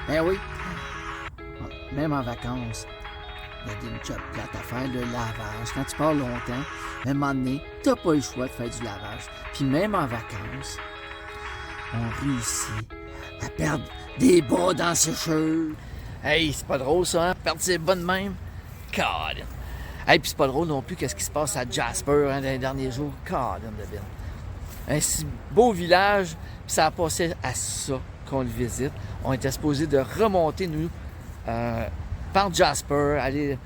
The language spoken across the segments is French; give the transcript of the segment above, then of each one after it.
Ben oui. Même en vacances, il y a des jobs plates à faire, le lavage. Quand tu pars longtemps, à un moment donné, t'as pas le choix de faire du lavage. Puis même en vacances, on réussit à perdre des bas dans ses cheveux. Hey, c'est pas drôle ça, hein? Perdre ses bas de même. God. Hey, puis c'est pas drôle non plus qu'est-ce qui se passe à Jasper dans les derniers jours. God, de bien. Un si beau village, puis ça a passé à ça qu'on le visite. On était supposé de remonter, nous, par Jasper, aller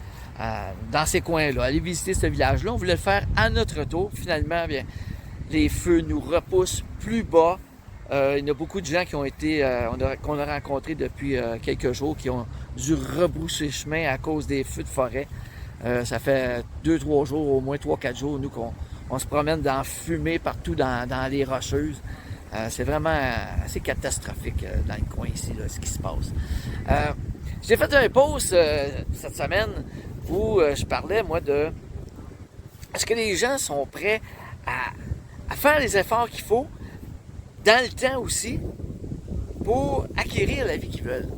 dans ces coins-là, aller visiter ce village-là. On voulait le faire à notre tour. Finalement, bien, les feux nous repoussent plus bas. Il y a beaucoup de gens qui ont été, qu'on a rencontrés depuis quelques jours, qui ont dû rebrousser chemin à cause des feux de forêt. Ça fait 2-3 jours, au moins 3-4 jours, nous, qu'on se promène dans la fumée partout dans les rocheuses. C'est vraiment assez catastrophique dans le coin ici, là, ce qui se passe. J'ai fait un post cette semaine où je parlais, moi, de est-ce que les gens sont prêts à faire les efforts qu'il faut dans le temps aussi pour acquérir la vie qu'ils veulent.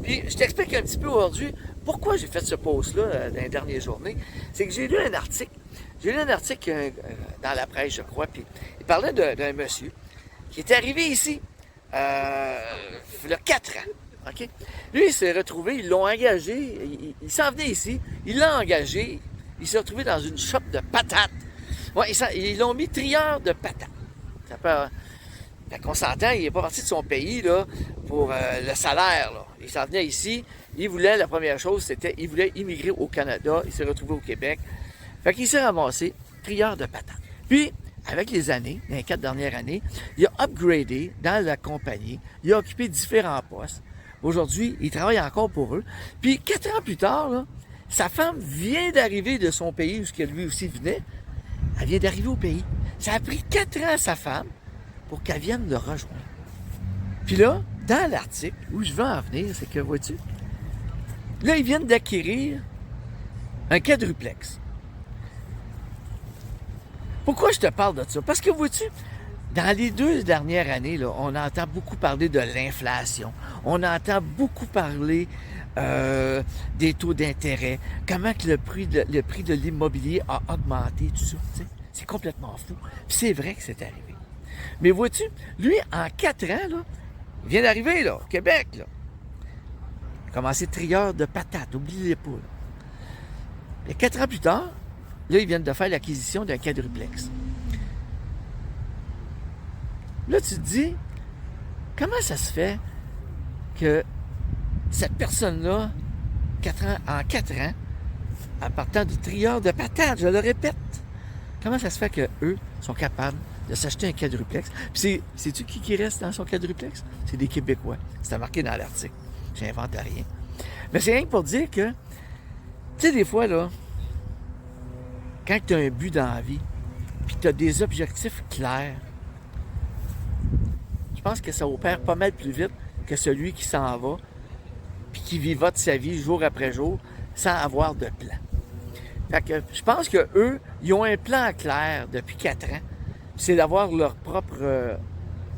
Puis je t'explique un petit peu aujourd'hui pourquoi j'ai fait ce post-là dans les dernières journées. C'est que j'ai lu un article. J'ai lu un article dans la presse, je crois, puis il parlait d'un monsieur qui est arrivé ici il y a 4 ans. Okay? Lui, il s'est retrouvé, ils l'ont engagé, il s'en venait ici, il l'a engagé, il s'est retrouvé dans une shop de patates. Ouais, ils l'ont mis trieur de patates. Ça peut... Fait qu'on s'entend, il n'est pas parti de son pays là, pour le salaire. Là. Il s'en venait ici, il voulait, la première chose, c'était, il voulait immigrer au Canada, il s'est retrouvé au Québec. Fait qu'il s'est ramassé trieur de patates. Puis, avec les années, les 4 dernières années, il a upgradé dans la compagnie, il a occupé différents postes. Aujourd'hui, il travaille encore pour eux. Puis, 4 ans plus tard, là, sa femme vient d'arriver de son pays, où ce que lui aussi venait. Elle vient d'arriver au pays. Ça a pris 4 ans à sa femme pour qu'elle vienne le rejoindre. Puis là, dans l'article, où je veux en venir, c'est que, vois-tu, là, ils viennent d'acquérir un quadruplex. Pourquoi je te parle de ça? Parce que, vois-tu, dans les 2 dernières années, là, on entend beaucoup parler de l'inflation. On entend beaucoup parler des taux d'intérêt. Comment que le prix de l'immobilier a augmenté, tout ça. T'sais? C'est complètement fou. Puis c'est vrai que c'est arrivé. Mais vois-tu, lui, en 4 ans, là, il vient d'arriver, là, au Québec, là. Il a commencé trieur de patates, oubliez pas. Et 4 ans plus tard, là, ils viennent de faire l'acquisition d'un quadruplex. Là, tu te dis, comment ça se fait que cette personne-là, en 4 ans, en partant du trieur de patates, je le répète, comment ça se fait qu'eux sont capables de s'acheter un quadruplex? Puis sais-tu qui reste dans son quadruplex? C'est des Québécois. C'était marqué dans l'article. J'invente rien. Mais c'est rien que pour dire que, tu sais, des fois, là, quand tu as un but dans la vie, puis tu as des objectifs clairs, je pense que ça opère pas mal plus vite que celui qui s'en va, puis qui vivote sa vie jour après jour, sans avoir de plan. Fait que je pense qu'eux, ils ont un plan clair depuis 4 ans, c'est d'avoir leur propre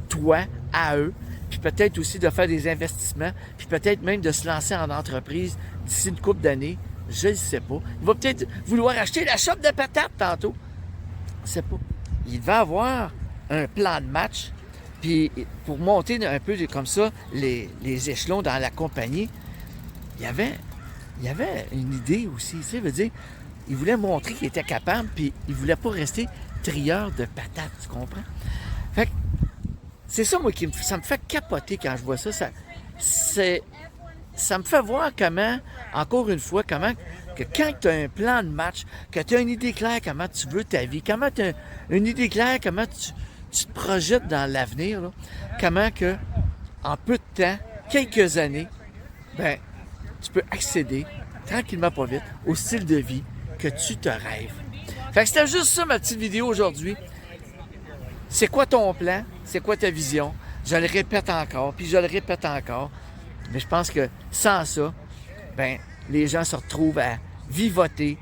toit à eux, puis peut-être aussi de faire des investissements, puis peut-être même de se lancer en entreprise d'ici une couple d'années, je ne sais pas. Il va peut-être vouloir acheter la shop de patates tantôt, je ne sais pas. Il va avoir un plan de match, puis pour monter un peu comme ça les échelons dans la compagnie, il y avait une idée aussi, tu sais, veut dire, il voulait montrer qu'il était capable, puis il voulait pas rester trieur de patates, tu comprends? Fait que c'est ça, moi, ça me fait capoter quand je vois ça. Ça me fait voir comment, encore une fois, comment que quand tu as un plan de match, que tu as une idée claire comment tu veux ta vie, comment tu as une idée claire comment tu te projettes dans l'avenir, là, comment que, en peu de temps, quelques années, ben, tu peux accéder, tranquillement pas vite, au style de vie que tu te rêves. Fait que c'était juste ça ma petite vidéo aujourd'hui. C'est quoi ton plan? C'est quoi ta vision? Je le répète encore, puis je le répète encore. Mais je pense que sans ça, ben, les gens se retrouvent à vivoter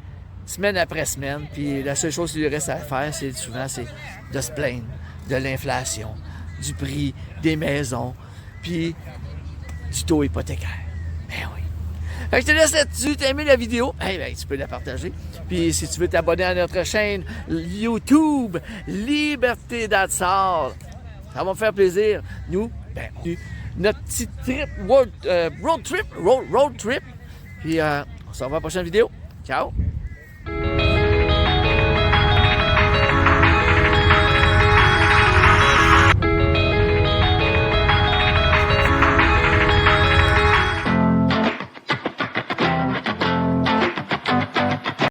semaine après semaine, puis la seule chose qu'il lui reste à faire, c'est de se plaindre de l'inflation, du prix des maisons, puis du tuto hypothécaire. Ben oui. Fait que je te laisse là-dessus. T'as aimé la vidéo? Ben, tu peux la partager. Puis si tu veux t'abonner à notre chaîne YouTube, Liberté d'Adsal, ça va me faire plaisir. Nous, notre petit trip, road trip. Puis on se revoit à la prochaine vidéo. Ciao!